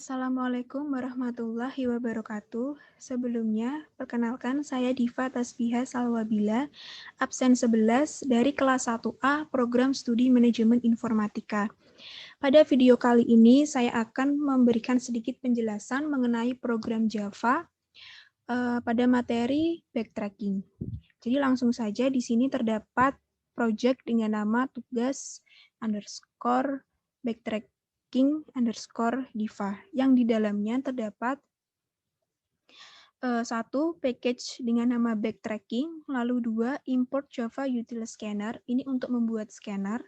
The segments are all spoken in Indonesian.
Assalamualaikum warahmatullahi wabarakatuh. Sebelumnya, perkenalkan saya Diva Tasbiha Salwabila, absen 11 dari kelas 1A Program Studi Manajemen Informatika. Pada video kali ini, saya akan memberikan sedikit penjelasan mengenai program Java pada materi backtracking. Jadi langsung saja di sini terdapat project dengan nama tugas_backtracking_diva yang di dalamnya terdapat satu package dengan nama backtracking, lalu dua import Java Util Scanner, ini untuk membuat scanner,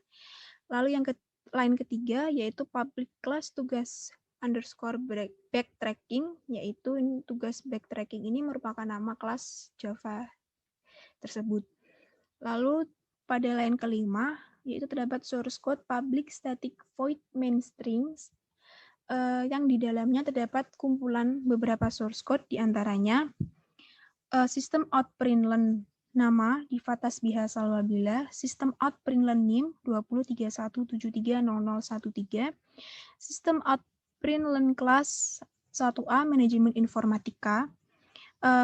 lalu yang lain ketiga yaitu public class tugas_backtracking, yaitu tugas backtracking ini merupakan nama kelas Java tersebut. Lalu pada line kelima, yaitu terdapat source code public static void main strings, yang di dalamnya terdapat kumpulan beberapa source code, diantaranya sistem out println nama Diva Tasbiha Salwabila, sistem out println NIM 2031730013, sistem out println kelas 1A Manajemen Informatika,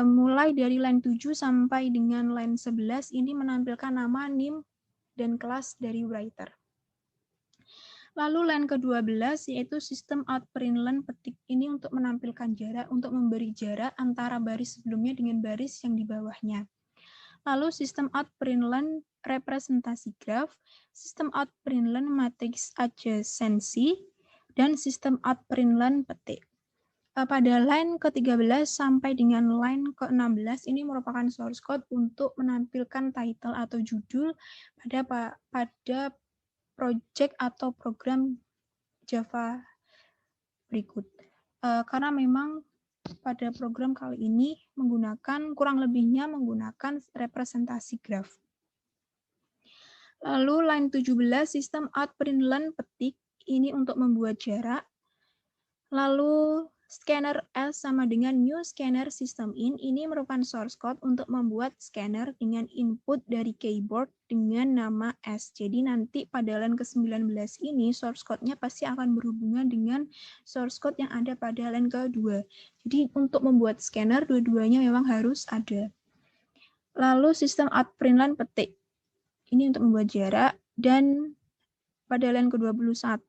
mulai dari line 7 sampai dengan line 11 ini menampilkan nama NIM dan kelas dari writer. Lalu line ke-12 yaitu sistem out println petik, ini untuk menampilkan jarak, untuk memberi jarak antara baris sebelumnya dengan baris yang di bawahnya. Lalu sistem out println representasi graf, sistem out println matriks adjacency, dan sistem out println petik. Pada line ke-13 sampai dengan line ke-16 ini merupakan source code untuk menampilkan title atau judul pada project atau program Java berikut. Karena memang pada program kali ini kurang lebihnya menggunakan representasi graf. Lalu line 17 sistem out println petik, ini untuk membuat jarak. Lalu scanner S sama dengan new scanner system in, ini merupakan source code untuk membuat scanner dengan input dari keyboard dengan nama S. Jadi nanti pada line ke-19 ini source code-nya pasti akan berhubungan dengan source code yang ada pada line ke-2. Jadi untuk membuat scanner dua-duanya memang harus ada. Lalu sistem out println petik, ini untuk membuat jarak, dan pada line ke-21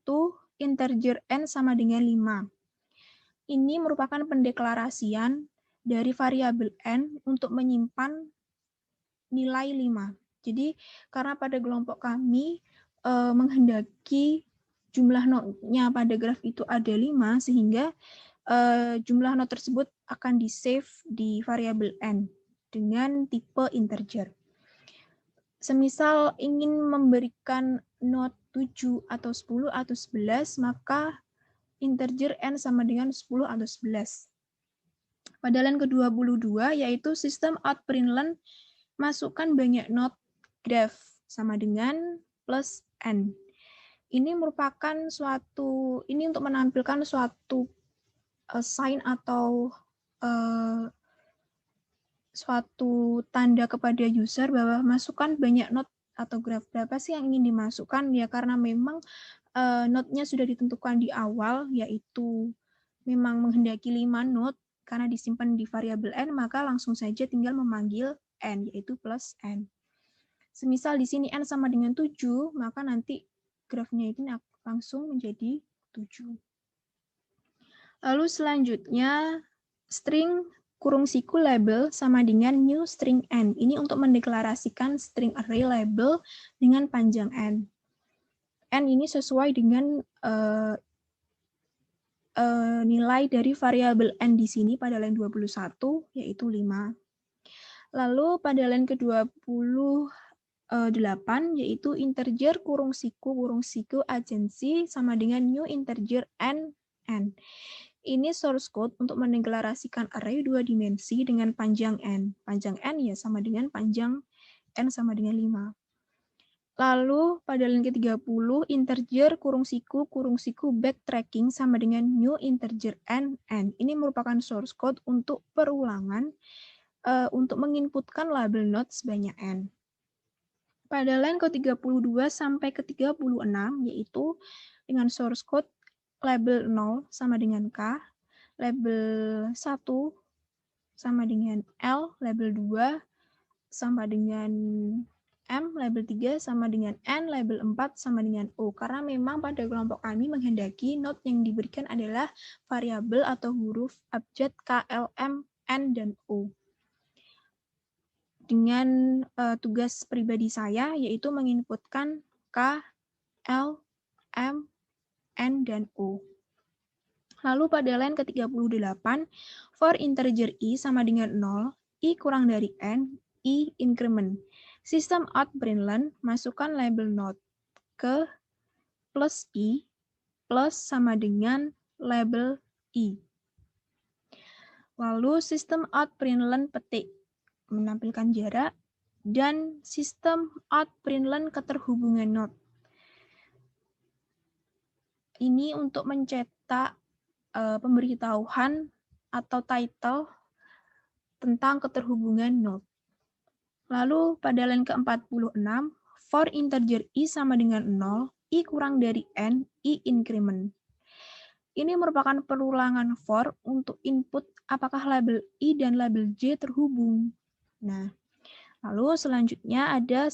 integer n sama dengan 5. Ini merupakan pendeklarasian dari variabel n untuk menyimpan nilai 5. Jadi karena pada kelompok kami menghendaki jumlah notnya pada graf itu ada 5, sehingga jumlah not tersebut akan di-save di variabel n dengan tipe integer. Semisal ingin memberikan not 7 atau 10 atau 11, maka integer n sama dengan 10 atau 11. Pada line ke-22 yaitu sistem out println masukkan banyak not graph sama dengan plus n. Ini merupakan ini untuk menampilkan suatu sign atau suatu tanda kepada user bahwa masukkan banyak not atau graph. Berapa sih yang ingin dimasukkan? Ya karena memang node-nya sudah ditentukan di awal, yaitu memang menghendaki 5 node, karena disimpan di variabel n, maka langsung saja tinggal memanggil n, yaitu plus n. Semisal di sini n sama dengan 7, maka nanti grafnya ini langsung menjadi 7. Lalu selanjutnya, string kurung siku label sama dengan new string n. Ini untuk mendeklarasikan string array label dengan panjang n. N ini sesuai dengan nilai dari variabel n di sini pada line 21, yaitu 5. Lalu pada line ke-28, yaitu integer kurung siku agency sama dengan new integer n. Ini source code untuk mendeklarasikan array 2 dimensi dengan panjang n. Panjang n ya sama dengan panjang n sama dengan 5. Lalu pada line ke-30, integer kurung siku backtracking sama dengan new integer n. Ini merupakan source code untuk perulangan untuk menginputkan label node sebanyak n. Pada line ke-32 sampai ke-36, yaitu dengan source code label 0 sama dengan K, label 1 sama dengan L, label 2 sama dengan M, label 3 sama dengan N, label 4 sama dengan O. Karena memang pada kelompok kami menghendaki not yang diberikan adalah variabel atau huruf abjad K, L, M, N, dan O. Dengan tugas pribadi saya, yaitu menginputkan K, L, M, N, dan O. Lalu pada line ke-38, for integer I sama dengan 0, I kurang dari N, I increment. Sistem out println, masukkan label not ke plus I, plus sama dengan label I. Lalu sistem out println petik, menampilkan jarak, dan sistem out println keterhubungan not. Ini untuk mencetak pemberitahuan atau title tentang keterhubungan not. Lalu pada line ke-46, for integer I sama dengan 0, I kurang dari N, I increment. Ini merupakan perulangan for untuk input apakah label I dan label J terhubung. Nah, lalu selanjutnya ada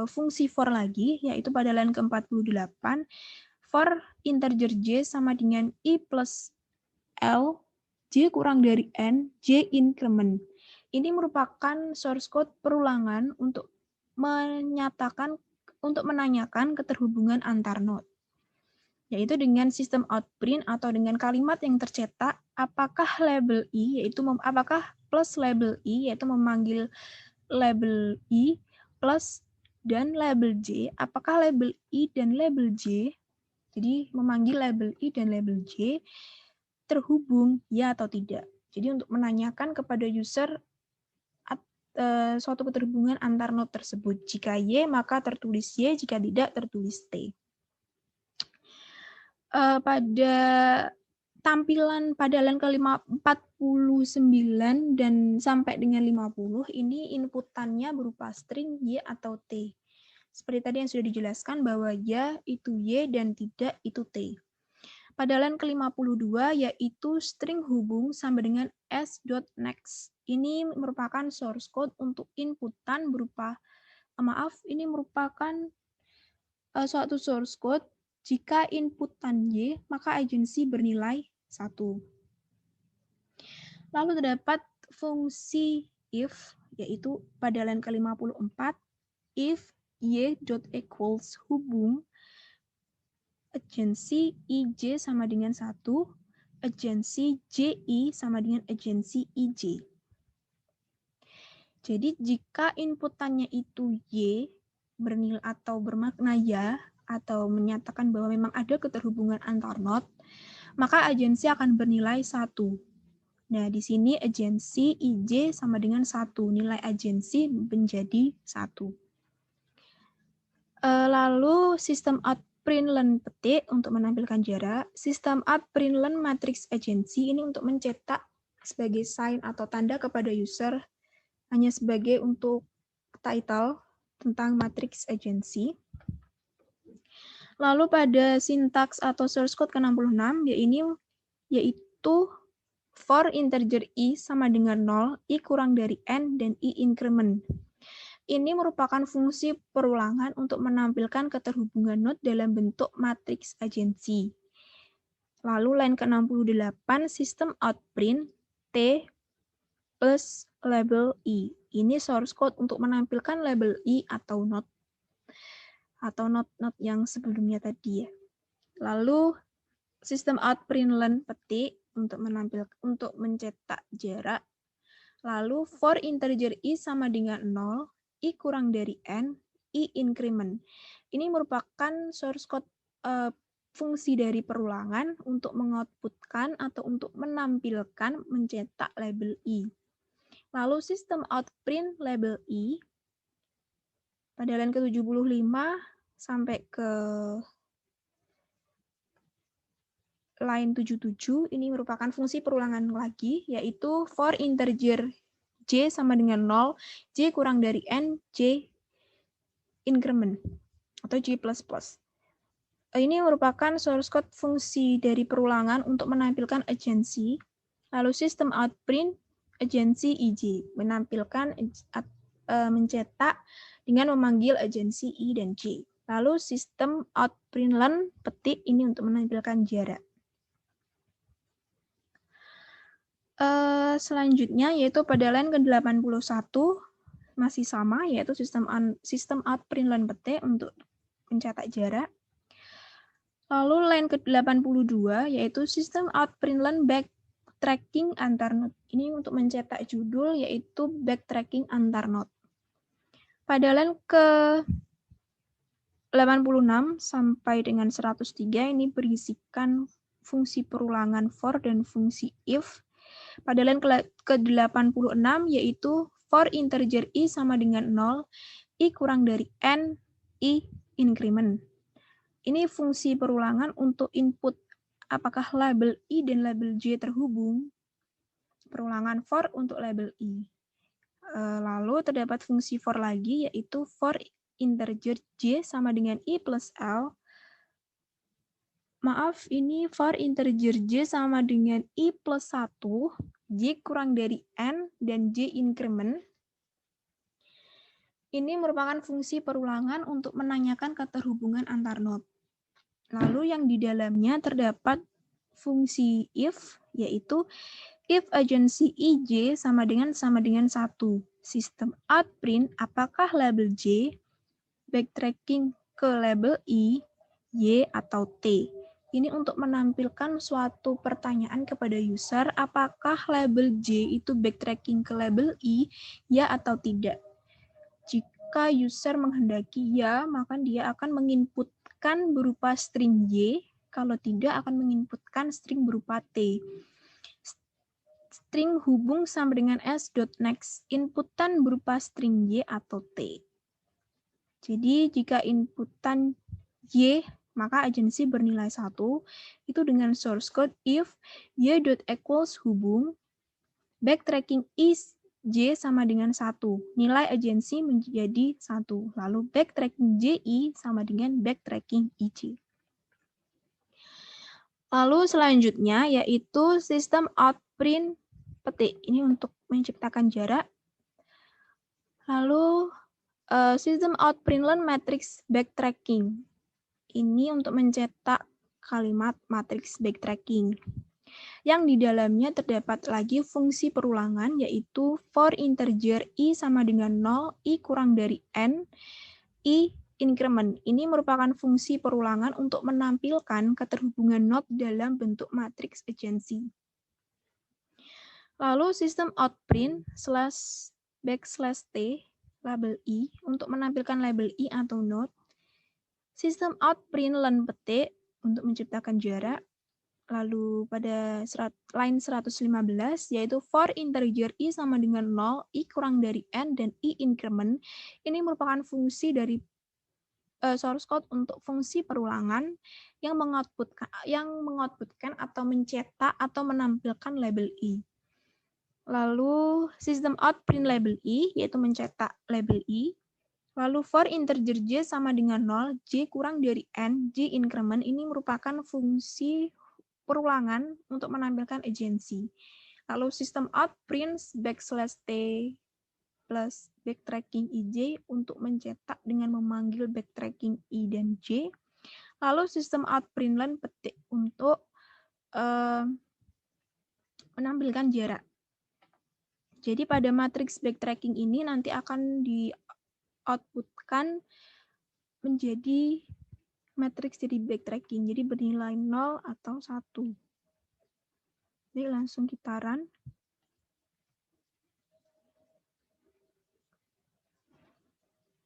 fungsi for lagi, yaitu pada line ke-48, for integer J sama dengan I plus L, J kurang dari N, J increment. Ini merupakan source code perulangan untuk menanyakan keterhubungan antar node, yaitu dengan sistem outprint atau dengan kalimat yang tercetak apakah label I, apakah plus label I, yaitu memanggil label I, plus dan label J, apakah label I dan label J, jadi memanggil label I dan label J terhubung, ya atau tidak. Jadi untuk menanyakan kepada user suatu keterhubungan antar node tersebut. Jika Y, maka tertulis Y, jika tidak, tertulis T. Pada tampilan pada line ke-49 dan sampai dengan 50, ini inputannya berupa string Y atau T. Seperti tadi yang sudah dijelaskan bahwa ya itu Y dan tidak itu T. Pada line ke-52 yaitu string hubung sama dengan s.next. Ini merupakan source code untuk inputan berupa, ini merupakan suatu source code. Jika inputan Y, maka agency bernilai 1. Lalu terdapat fungsi if, yaitu pada line ke-54, if Y.equals hubung agency IJ sama dengan 1, agency JI sama dengan agency IJ. Jadi jika inputannya itu Y, bernilai atau bermakna ya, atau menyatakan bahwa memang ada keterhubungan antar node, maka agensi akan bernilai 1. Nah, di sini agensi IJ sama dengan 1. Nilai agensi menjadi 1. Lalu sistem outprintln petik untuk menampilkan jarak. Sistem outprintln matrix agency ini untuk mencetak sebagai sign atau tanda kepada user, hanya sebagai untuk title tentang matrix agency. Lalu pada sintaks atau source code ke-66, yaitu for integer I sama dengan 0, I kurang dari N, dan I increment. Ini merupakan fungsi perulangan untuk menampilkan keterhubungan node dalam bentuk matriks agensi. Lalu line ke-68, sistem outprint T plus label I. Ini source code untuk menampilkan label I atau node yang sebelumnya tadi ya. Lalu sistem outprintln petik untuk mencetak jarak. Lalu for integer I sama dengan 0, I kurang dari N, I increment. Ini merupakan source code fungsi dari perulangan untuk mengoutputkan atau untuk menampilkan mencetak label I. Lalu sistem outprint label I pada line ke-75 sampai ke line 77, ini merupakan fungsi perulangan lagi, yaitu for integer J sama dengan 0, J kurang dari N, J increment, atau J++. Ini merupakan source code fungsi dari perulangan untuk menampilkan agensi. Lalu sistem outprint agensi IJ menampilkan mencetak dengan memanggil agensi I dan J. Lalu sistem outprintln petik ini untuk menampilkan jarak. Selanjutnya yaitu pada line ke-81 masih sama, yaitu sistem outprintln petik untuk mencetak jarak. Lalu line ke-82 yaitu sistem outprintln backtracking antar node. Ini untuk mencetak judul yaitu backtracking antar node. Pada line ke-86 sampai dengan 103 ini berisikan fungsi perulangan for dan fungsi if. Pada line ke-86 yaitu for integer i sama dengan 0, i kurang dari n, i increment. Ini fungsi perulangan untuk input apakah label i dan label j terhubung. Perulangan for untuk label i. Lalu terdapat fungsi for lagi, yaitu for integer j sama dengan i plus l. Maaf, ini for integer j sama dengan i plus 1, j kurang dari n, dan j increment. Ini merupakan fungsi perulangan untuk menanyakan keterhubungan antar node. Lalu yang di dalamnya terdapat fungsi if, yaitu if agensi ij sama dengan 1. Sistem outprint apakah label j backtracking ke label i, y, atau t. Ini untuk menampilkan suatu pertanyaan kepada user, apakah label j itu backtracking ke label i, ya atau tidak. Jika user menghendaki ya, maka dia akan menginputkan berupa string y, kalau tidak akan menginputkan string berupa t. String hubung sama dengan s.next, inputan berupa string y atau t. Jadi jika inputan y, maka agensi bernilai 1, itu dengan source code if y.equals hubung, backtracking is j sama dengan 1, nilai agensi menjadi 1, lalu backtracking ji sama dengan backtracking ij. Lalu selanjutnya yaitu sistem outprint petik, ini untuk menciptakan jarak. Lalu sistem outprintln matrix backtracking, ini untuk mencetak kalimat matriks backtracking. Yang di dalamnya terdapat lagi fungsi perulangan, yaitu for integer i sama dengan 0, i kurang dari n, i increment. Ini merupakan fungsi perulangan untuk menampilkan keterhubungan node dalam bentuk matriks agensi. Lalu sistem outprint /t label i untuk menampilkan label i atau node. Sistem outprintln petik untuk menciptakan jarak. Lalu pada line 115 yaitu for integer i sama dengan 0, i kurang dari n, dan i increment. Ini merupakan fungsi dari source code untuk fungsi perulangan yang mengoutputkan atau mencetak atau menampilkan label i. Lalu sistem outprint label i yaitu mencetak label i. Lalu for integer j sama dengan 0, j kurang dari n, j increment. Ini merupakan fungsi perulangan untuk menampilkan agensi. Lalu sistem outprint /t plus backtracking ij untuk mencetak dengan memanggil backtracking i dan j. Lalu sistem outprintln petik untuk menampilkan jarak. Jadi pada matriks backtracking ini nanti akan di-outputkan menjadi matriks jadi backtracking, jadi bernilai 0 atau 1. Jadi langsung kita run.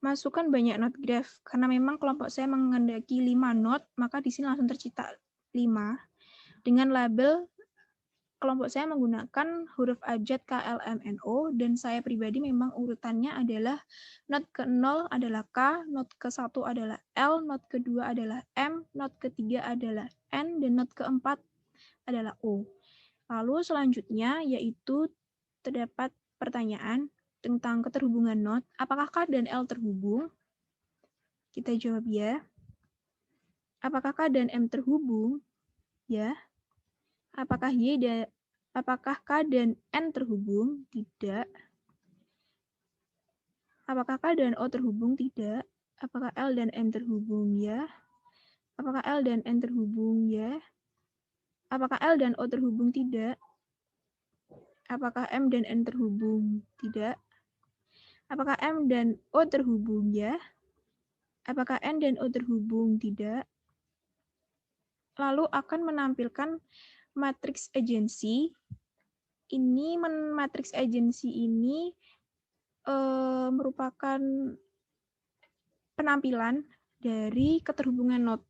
Masukkan banyak node graph, karena memang kelompok saya menghendaki 5 node, maka di sini langsung tercetak 5. Dengan label, kelompok saya menggunakan huruf abjad KLMNO, dan saya pribadi memang urutannya adalah node ke-0 adalah K, node ke-1 adalah L, node ke-2 adalah M, node ke-3 adalah N, dan node ke-4 adalah O. Lalu selanjutnya yaitu terdapat pertanyaan tentang keterhubungan node, apakah K dan L terhubung? Kita jawab ya. Apakah K dan M terhubung? Ya. Apakah K dan N terhubung? Tidak. Apakah K dan O terhubung? Tidak. Apakah L dan M terhubung? Ya. Apakah L dan N terhubung? Ya. Apakah L dan O terhubung? Tidak. Apakah M dan N terhubung? Tidak. Apakah M dan O terhubung? Ya. Apakah N dan O terhubung? Tidak. Lalu akan menampilkan matriks agensi. Matriks agensi ini merupakan penampilan dari keterhubungan node.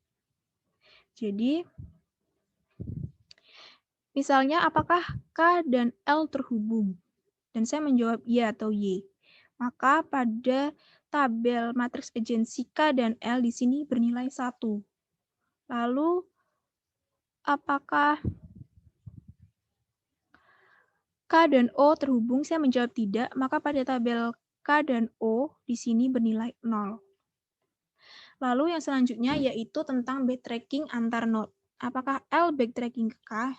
Jadi, misalnya apakah K dan L terhubung? Dan saya menjawab ya atau Y. Maka pada tabel matriks agensi K dan L di sini bernilai 1. Lalu, apakah K dan O terhubung? Saya menjawab tidak. Maka pada tabel K dan O di sini bernilai 0. Lalu yang selanjutnya yaitu tentang backtracking antar node. Apakah L backtracking ke K?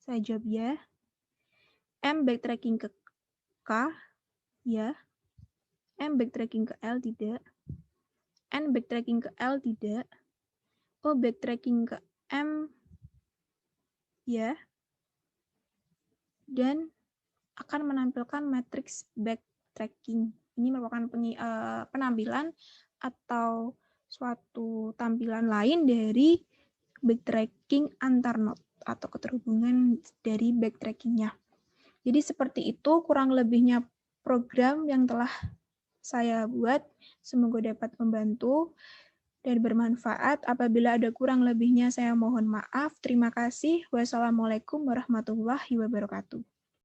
Saya jawab ya. M backtracking ke K? Ya. M backtracking ke L? Tidak. N backtracking ke L? Tidak. O backtracking ke M? Ya. Dan akan menampilkan matriks backtracking. Ini merupakan penampilan atau suatu tampilan lain dari backtracking antar node atau keterhubungan dari backtracking-nya. Jadi seperti itu kurang lebihnya program yang telah saya buat. Semoga dapat membantu dan bermanfaat. Apabila ada kurang lebihnya saya mohon maaf. Terima kasih. Wassalamualaikum warahmatullahi wabarakatuh.